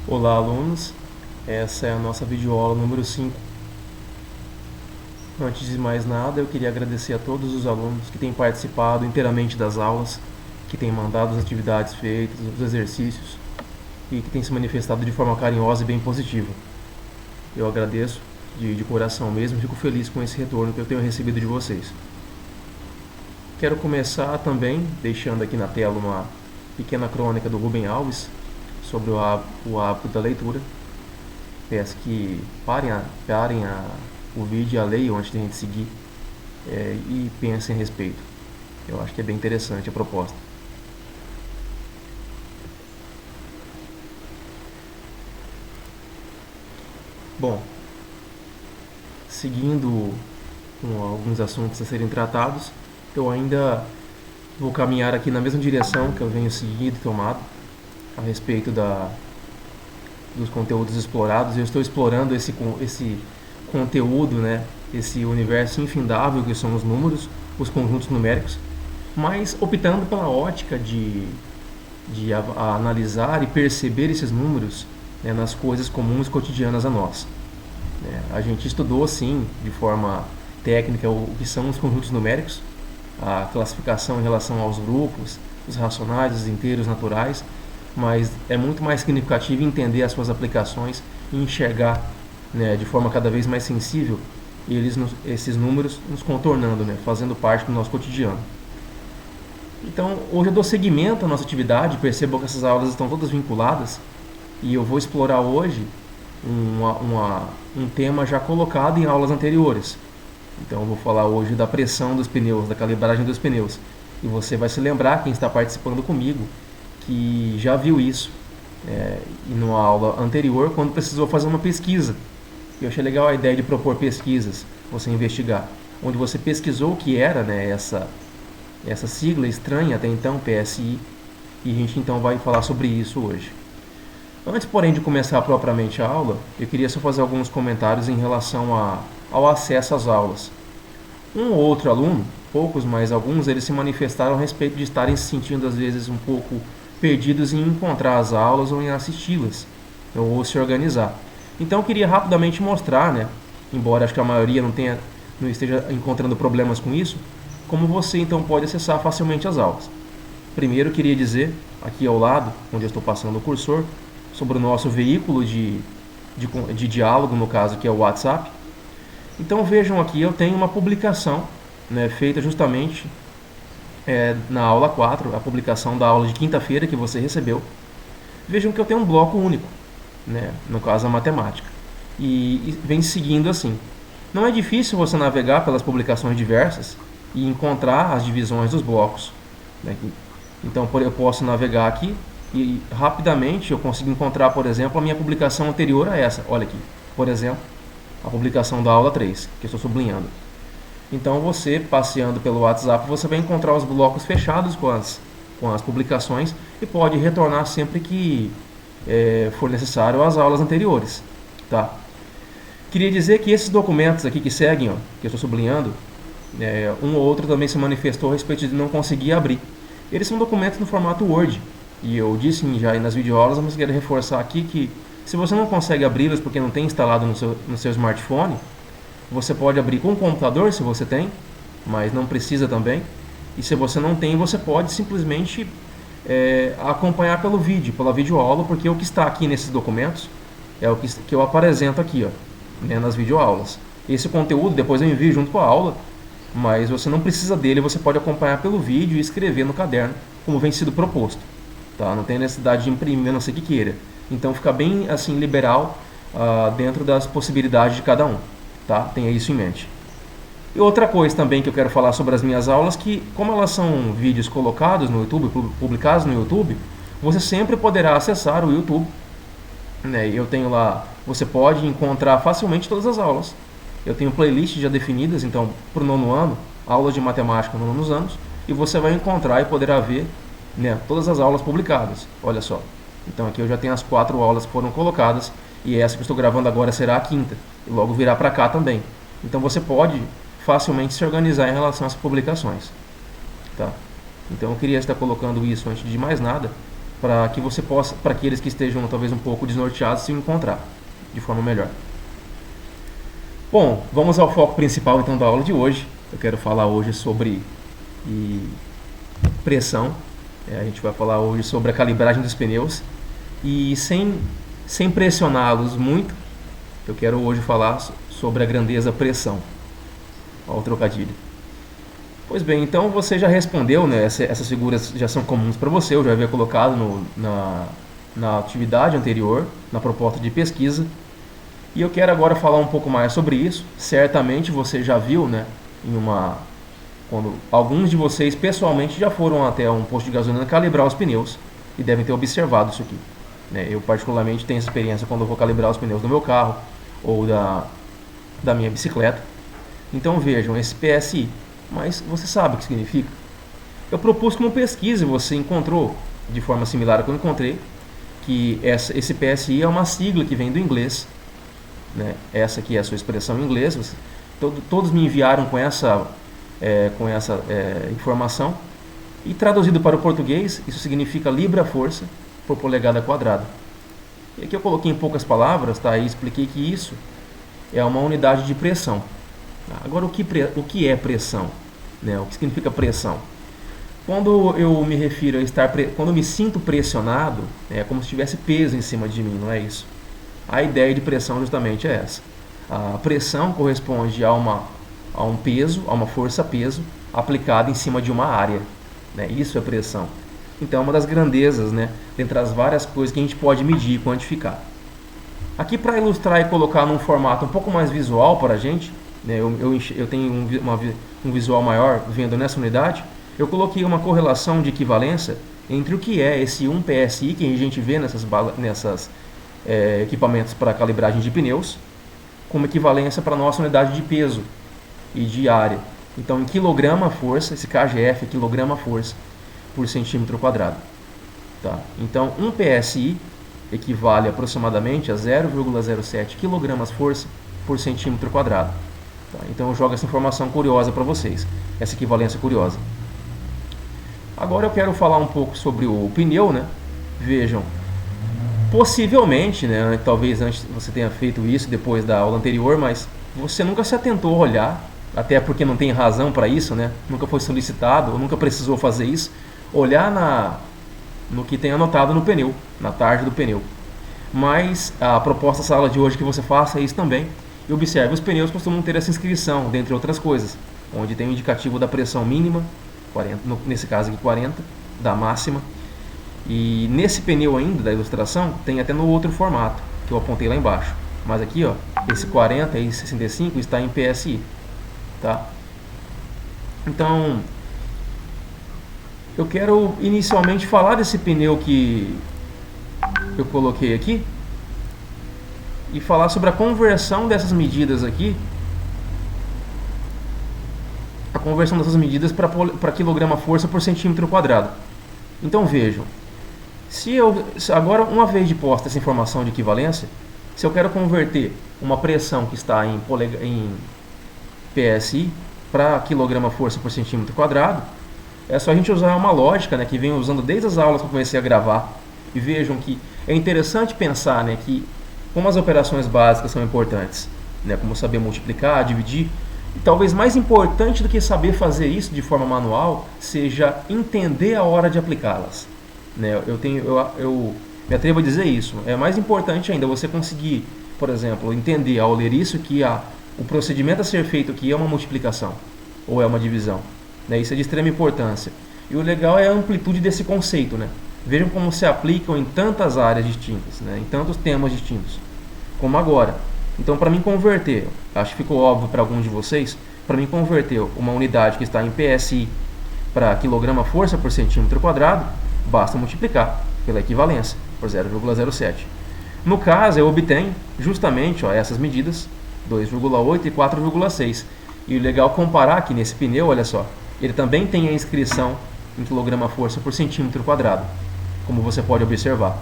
Olá, alunos. Essa é a nossa videoaula número 5. Antes de mais nada, eu queria agradecer a todos os alunos que têm participado inteiramente das aulas, que têm mandado as atividades feitas, os exercícios e que têm se manifestado de forma carinhosa e bem positiva. Eu agradeço de coração mesmo, fico feliz com esse retorno que eu tenho recebido de vocês. Quero começar também deixando aqui na tela uma pequena crônica do Rubem Alves sobre o hábito da leitura. Peço que parem o vídeo e a leiam antes de a gente seguir e pensem a respeito. Eu acho que é bem interessante a proposta. Bom, seguindo com alguns assuntos a serem tratados, eu ainda vou caminhar aqui na mesma direção que eu venho seguindo e tomado a respeito dos conteúdos explorados. Eu estou explorando esse conteúdo, né, esse universo infindável que são os números, os conjuntos numéricos, mas optando pela ótica de analisar e perceber esses números, né, nas coisas comuns cotidianas a nós. A gente estudou, sim, de forma técnica o que são os conjuntos numéricos, a classificação em relação aos grupos, os racionais, os inteiros, naturais, mas é muito mais significativo entender as suas aplicações e enxergar, né, de forma cada vez mais sensível esses números nos contornando, né, fazendo parte do nosso cotidiano. Então, hoje eu dou seguimento à nossa atividade, percebo que essas aulas estão todas vinculadas e eu vou explorar hoje um tema já colocado em aulas anteriores. Então, eu vou falar hoje da pressão dos pneus, da calibragem dos pneus. E você vai se lembrar, quem está participando comigo, que já viu isso e numa aula anterior, quando precisou fazer uma pesquisa. Eu achei legal a ideia de propor pesquisas, você investigar, onde você pesquisou o que era, né, essa sigla estranha até então, PSI, e a gente então vai falar sobre isso hoje. Antes, porém, de começar propriamente a aula, eu queria só fazer alguns comentários em relação ao acesso às aulas. Um ou outro aluno, poucos, mas alguns, eles se manifestaram a respeito de estarem se sentindo às vezes um pouco perdidos em encontrar as aulas ou em assisti-las, ou se organizar. Então eu queria rapidamente mostrar, né, embora acho que a maioria não esteja encontrando problemas com isso, como você então pode acessar facilmente as aulas. Primeiro eu queria dizer, aqui ao lado, onde eu estou passando o cursor, sobre o nosso veículo de diálogo, no caso que é o WhatsApp. Então vejam aqui, eu tenho uma publicação, né, feita justamente na aula 4, a publicação da aula de quinta-feira que você recebeu. Vejam que eu tenho um bloco único, né, no caso a matemática, e vem seguindo assim. Não é difícil você navegar pelas publicações diversas e encontrar as divisões dos blocos, né? Então eu posso navegar aqui e rapidamente eu consigo encontrar, por exemplo, a minha publicação anterior a essa. Olha aqui, por exemplo, a publicação da aula 3, que eu estou sublinhando. Então você, passeando pelo WhatsApp, você vai encontrar os blocos fechados com as publicações e pode retornar sempre que for necessário às aulas anteriores. Tá? Queria dizer que esses documentos aqui que seguem, ó, que eu estou sublinhando, um ou outro também se manifestou a respeito de não conseguir abrir. Eles são documentos no formato Word. E eu disse já nas videoaulas, mas quero reforçar aqui que se você não consegue abri-los porque não tem instalado no seu smartphone, você pode abrir com o computador se você tem, mas não precisa também. E se você não tem, você pode simplesmente acompanhar pelo vídeo, pela videoaula, porque o que está aqui nesses documentos é o que eu apresento aqui, ó, né, nas videoaulas. Esse conteúdo depois eu envio junto com a aula, mas você não precisa dele, você pode acompanhar pelo vídeo e escrever no caderno, como vem sido proposto. Tá? Não tem necessidade de imprimir, a não ser que queira. Então fica bem assim liberal dentro das possibilidades de cada um. Tá? Tenha isso em mente. E outra coisa também que eu quero falar sobre as minhas aulas, que como elas são vídeos colocados no YouTube, publicados no YouTube, você sempre poderá acessar o YouTube. Né? Eu tenho lá, você pode encontrar facilmente todas as aulas. Eu tenho playlists já definidas, então, para o 9º ano, aulas de matemática nos 9º anos, e você vai encontrar e poderá ver, né, todas as aulas publicadas. Olha só. Então aqui eu já tenho as 4 aulas que foram colocadas, e essa que eu estou gravando agora será a 5ª, e logo virá para cá também. Então você pode facilmente se organizar em relação às publicações. Tá? Então eu queria estar colocando isso antes de mais nada, para que você possa, para aqueles que estejam talvez um pouco desnorteados, se encontrar de forma melhor. Bom, vamos ao foco principal então da aula de hoje. Eu quero falar hoje sobre pressão. A gente vai falar hoje sobre a calibragem dos pneus e sem pressioná-los muito, eu quero hoje falar sobre a grandeza pressão. Olha o trocadilho. Pois bem, então você já respondeu, né? Essas figuras já são comuns para você, eu já havia colocado na atividade anterior, na proposta de pesquisa. E eu quero agora falar um pouco mais sobre isso. Certamente você já viu, né? Quando alguns de vocês pessoalmente já foram até um posto de gasolina calibrar os pneus e devem ter observado isso aqui. Eu particularmente tenho essa experiência quando eu vou calibrar os pneus do meu carro ou da minha bicicleta. Então vejam esse PSI. Mas você sabe o que significa? Eu propus como pesquisa, e você encontrou de forma similar ao que eu encontrei, que esse PSI é uma sigla que vem do inglês, né? Essa aqui é a sua expressão em inglês. Todos me enviaram com essa informação, e traduzido para o português, isso significa libra-força por polegada quadrada. E aqui eu coloquei em poucas palavras, tá? E expliquei que isso é uma unidade de pressão. Agora, o que é pressão? O que significa pressão? Quando eu me refiro a quando eu me sinto pressionado, é como se tivesse peso em cima de mim, não é isso? A ideia de pressão justamente é essa. A pressão corresponde a um peso, a uma força-peso aplicada em cima de uma área, né? Isso é pressão. Então, é uma das grandezas, né, dentre as várias coisas que a gente pode medir e quantificar. Aqui, para ilustrar e colocar num formato um pouco mais visual para a gente, né, eu tenho um visual maior vendo nessa unidade, eu coloquei uma correlação de equivalência entre o que é esse 1 PSI que a gente vê nesses equipamentos para calibragem de pneus, como equivalência para a nossa unidade de peso e de área. Então, em quilograma-força, esse KGF é quilograma-força por centímetro quadrado. Tá? Então, 1 PSI equivale aproximadamente a 0,07 kg-força por centímetro quadrado. Tá? Então eu jogo essa informação curiosa para vocês, essa equivalência curiosa. Agora eu quero falar um pouco sobre o pneu, né? Vejam, possivelmente, né, talvez antes você tenha feito isso depois da aula anterior, mas você nunca se atentou a olhar, até porque não tem razão para isso, né? Nunca foi solicitado, ou nunca precisou fazer isso, olhar no que tem anotado no pneu, na tarja do pneu. Mas a proposta da sala de hoje é que você faça isso também. E observe, os pneus costumam ter essa inscrição, dentre outras coisas, onde tem o indicativo da pressão mínima, 40, nesse caso aqui 40, da máxima. E nesse pneu ainda, da ilustração, tem até no outro formato, que eu apontei lá embaixo. Mas aqui, ó, esse 40 e 65 está em PSI. Tá? Então, eu quero inicialmente falar desse pneu que eu coloquei aqui e falar sobre a conversão dessas medidas aqui, a conversão dessas medidas para quilograma-força por centímetro quadrado. Então vejam, agora, uma vez de posta essa informação de equivalência, se eu quero converter uma pressão que está em PSI para quilograma-força por centímetro quadrado, é só a gente usar uma lógica, né, que venho usando desde as aulas que eu comecei a gravar. E vejam que é interessante pensar, né, que como as operações básicas são importantes, né, como saber multiplicar, dividir, e talvez mais importante do que saber fazer isso de forma manual seja entender a hora de aplicá-las. Né, eu me atrevo a dizer isso. É mais importante ainda você conseguir, por exemplo, entender ao ler isso que o procedimento a ser feito aqui é uma multiplicação ou é uma divisão. Né, isso é de extrema importância. E o legal é a amplitude desse conceito, né? Vejam como se aplicam em tantas áreas distintas, né? Em tantos temas distintos, como agora. Então, para mim converter, acho que ficou óbvio para alguns de vocês, para mim converter uma unidade que está em PSI para quilograma-força por centímetro quadrado, basta multiplicar pela equivalência, por 0,07. No caso, eu obtenho justamente essas medidas, 2,8 e 4,6. E o legal é comparar que nesse pneu, olha só, ele também tem a inscrição em quilograma-força por centímetro quadrado, como você pode observar.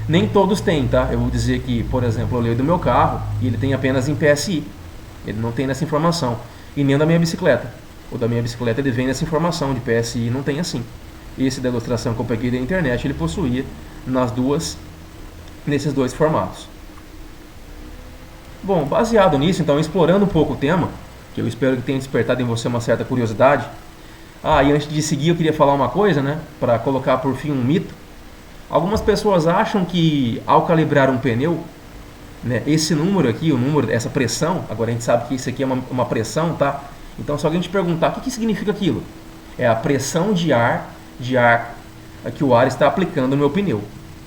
Nem todos têm, tá? Eu vou dizer que, por exemplo, eu leio do meu carro e ele tem apenas em PSI. Ele não tem nessa informação. E nem da minha bicicleta. O da minha bicicleta ele vem nessa informação de PSI e não tem assim. Esse da ilustração que eu peguei da internet, ele possuía nesses dois formatos. Bom, baseado nisso, então, explorando um pouco o tema, que eu espero que tenha despertado em você uma certa curiosidade. E antes de seguir eu queria falar uma coisa, né, para colocar por fim um mito. Algumas pessoas acham que ao calibrar um pneu, né, esse número aqui, essa pressão, agora a gente sabe que isso aqui é uma pressão, tá? Então se alguém te perguntar, o que significa aquilo? É a pressão de ar que o ar está aplicando no meu pneu.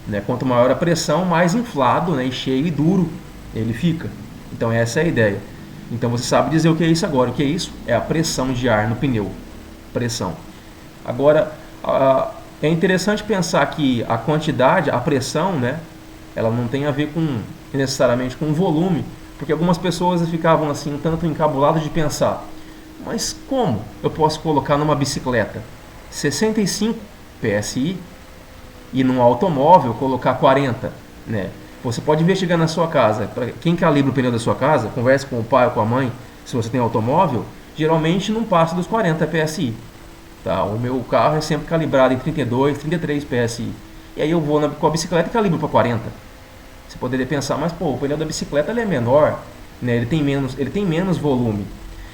Né? Quanto maior a pressão, mais inflado, né, e cheio e duro ele fica. Então essa é a ideia. Então você sabe dizer o que é isso agora. O que é isso? É a pressão de ar no pneu. Pressão. Agora, é interessante pensar que a quantidade, a pressão, né, ela não tem a ver necessariamente com o volume, porque algumas pessoas ficavam assim um tanto encabuladas de pensar, mas como eu posso colocar numa bicicleta 65 PSI e num automóvel colocar 40, né? Você pode investigar na sua casa. Para quem calibra o pneu da sua casa, converse com o pai ou com a mãe, se você tem automóvel, geralmente não passa dos 40 PSI. Tá? O meu carro é sempre calibrado em 32, 33 PSI. E aí eu vou com a bicicleta e calibro para 40. Você poderia pensar, mas pô, o pneu da bicicleta ele é menor, né? Ele tem menos volume.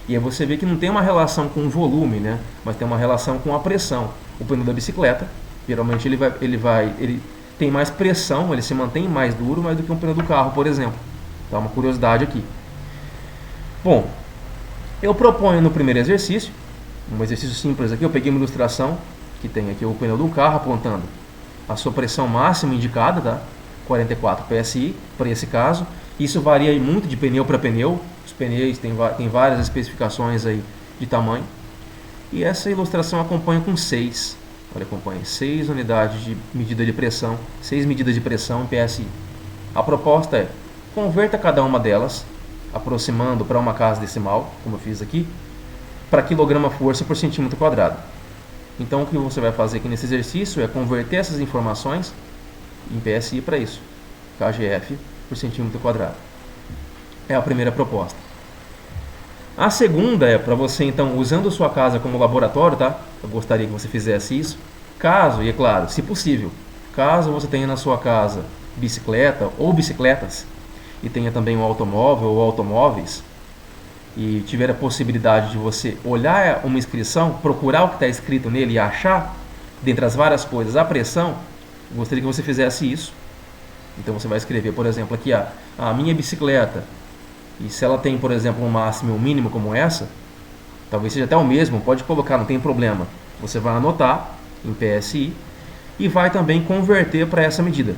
E aí você vê que não tem uma relação com o volume, né? Mas tem uma relação com a pressão. O pneu da bicicleta, geralmente ele tem mais pressão, ele se mantém mais duro do que um pneu do carro, por exemplo. Então, uma curiosidade aqui. Bom, eu proponho no primeiro exercício, um exercício simples aqui, eu peguei uma ilustração que tem aqui o pneu do carro apontando a sua pressão máxima indicada, tá? 44 PSI, para esse caso. Isso varia muito de pneu para pneu. Os pneus têm várias especificações aí de tamanho. E essa ilustração acompanha com 6. Olha, acompanha 6 unidades de medida de pressão, 6 medidas de pressão em PSI. A proposta é, converta cada uma delas, aproximando para uma casa decimal, como eu fiz aqui, para quilograma-força por centímetro quadrado. Então o que você vai fazer aqui nesse exercício é converter essas informações em PSI para isso, kgf por centímetro quadrado. É a primeira proposta. A segunda é para você, então, usando sua casa como laboratório, tá? Eu gostaria que você fizesse isso. Caso, e é claro, se possível, caso você tenha na sua casa bicicleta ou bicicletas, e tenha também um automóvel ou automóveis, e tiver a possibilidade de você olhar uma inscrição, procurar o que está escrito nele e achar, dentre as várias coisas, a pressão, eu gostaria que você fizesse isso. Então você vai escrever, por exemplo, aqui a minha bicicleta. E se ela tem, por exemplo, um máximo e um mínimo como essa, talvez seja até o mesmo, pode colocar, não tem problema. Você vai anotar em PSI e vai também converter para essa medida.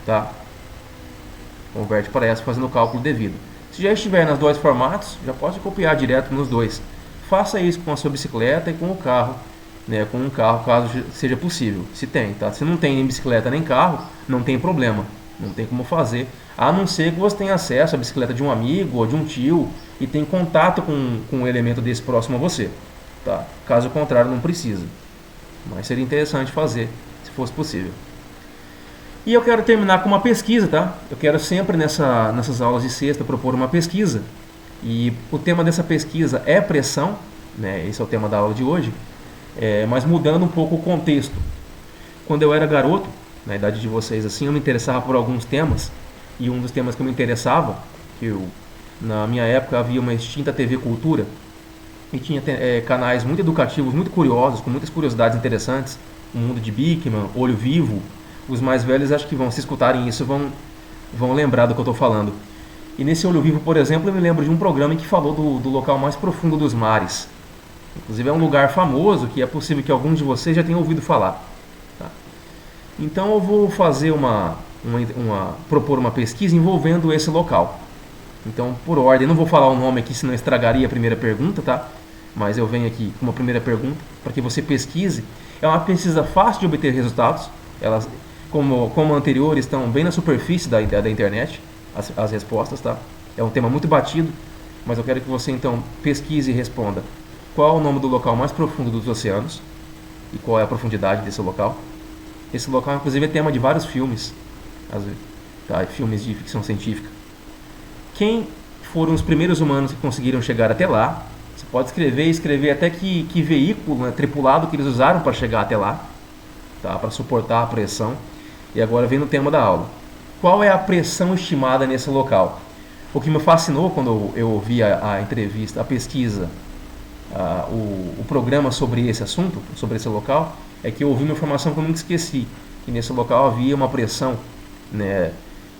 Tá? Converte para essa fazendo o cálculo devido. Se já estiver nos dois formatos, já pode copiar direto nos dois. Faça isso com a sua bicicleta e com o carro, né? Com um carro, caso seja possível. Se tem, tá? Se não tem nem bicicleta nem carro, não tem problema. Não tem como fazer, a não ser que você tenha acesso à bicicleta de um amigo ou de um tio e tenha contato com um elemento desse próximo a você. Tá? Caso contrário, não precisa. Mas seria interessante fazer, se fosse possível. E eu quero terminar com uma pesquisa, tá? Eu quero sempre nessas aulas de sexta propor uma pesquisa. E o tema dessa pesquisa é pressão, né? Esse é o tema da aula de hoje, mas mudando um pouco o contexto. Quando eu era garoto, na idade de vocês assim, eu me interessava por alguns temas, e um dos temas que eu me interessava, na minha época havia uma extinta TV Cultura, e tinha canais muito educativos, muito curiosos, com muitas curiosidades interessantes, o Mundo de Bikman, Olho Vivo. Os mais velhos acho que se escutarem isso vão lembrar do que eu estou falando. E nesse Olho Vivo, por exemplo, eu me lembro de um programa que falou do local mais profundo dos mares. Inclusive é um lugar famoso que é possível que alguns de vocês já tenham ouvido falar. Tá? Então eu vou fazer propor uma pesquisa envolvendo esse local. Então, por ordem, não vou falar o nome aqui, senão estragaria a primeira pergunta, tá? Mas eu venho aqui com uma primeira pergunta para que você pesquise. É uma pesquisa fácil de obter resultados. Elas, como a anterior, estão bem na superfície da internet, as respostas, tá? É um tema muito batido, mas eu quero que você então pesquise e responda qual é o nome do local mais profundo dos oceanos e qual é a profundidade desse local. Esse local, inclusive, é tema de vários filmes, tá? Filmes de ficção científica. Quem foram os primeiros humanos que conseguiram chegar até lá? Você Você pode escrever até que veículo, né, tripulado que eles usaram para chegar até lá, tá? Para suportar a pressão. E agora vem no tema da aula. Qual é a pressão estimada nesse local? O que me fascinou quando eu ouvi a entrevista, a pesquisa, o programa sobre esse assunto, sobre esse local, é que eu ouvi uma informação que eu nunca esqueci, que nesse local havia uma pressão, né,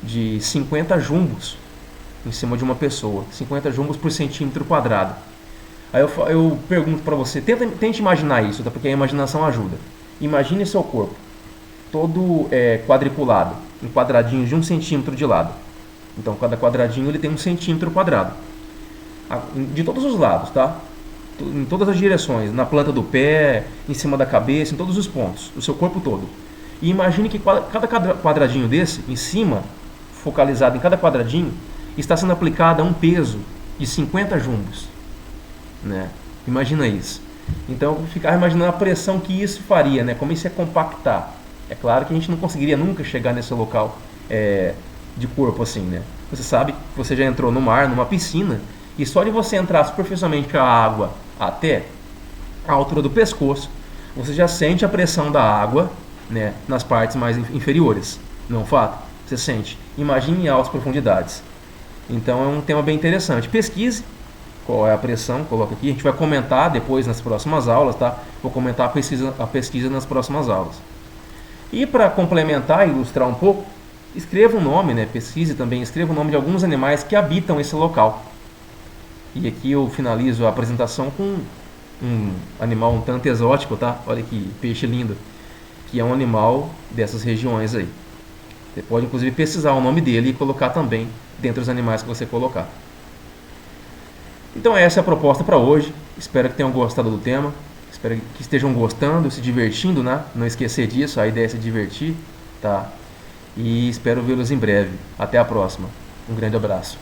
de 50 jumbos em cima de uma pessoa, 50 jumbos por centímetro quadrado. Aí eu pergunto para você, tente imaginar isso, tá? Porque a imaginação ajuda. Imagine seu corpo todo quadriculado, em quadradinhos de 1 centímetro de lado. Então cada quadradinho ele tem 1 centímetro quadrado, de todos os lados, tá? Em todas as direções, na planta do pé, em cima da cabeça, em todos os pontos, o seu corpo todo. E imagine que cada quadradinho desse, em cima, focalizado em cada quadradinho, está sendo aplicado um peso de 50 jumbos, né? Imagina isso. Então eu ficava imaginando a pressão que isso faria, né? Como isso ia compactar. É claro que a gente não conseguiria nunca chegar nesse local de corpo assim, né? Você sabe que você já entrou no mar, numa piscina, e só de você entrar superficialmente com a água até a altura do pescoço, você já sente a pressão da água, né, nas partes mais inferiores. Não é um fato? Você sente. Imagine em altas profundidades. Então é um tema bem interessante. Pesquise qual é a pressão, coloca aqui. A gente vai comentar depois nas próximas aulas, tá? Vou comentar a pesquisa nas próximas aulas. E para complementar e ilustrar um pouco, escreva um nome, né? Pesquise também, escreva o nome de alguns animais que habitam esse local. E aqui eu finalizo a apresentação com um animal um tanto exótico, tá? Olha que peixe lindo, que é um animal dessas regiões aí. Você pode inclusive pesquisar o nome dele e colocar também dentre os animais que você colocar. Então essa é a proposta para hoje. Espero que tenham gostado do tema. Espero que estejam gostando, se divertindo, né? Não esquecer disso, a ideia é se divertir, tá? E espero vê-los em breve. Até a próxima. Um grande abraço.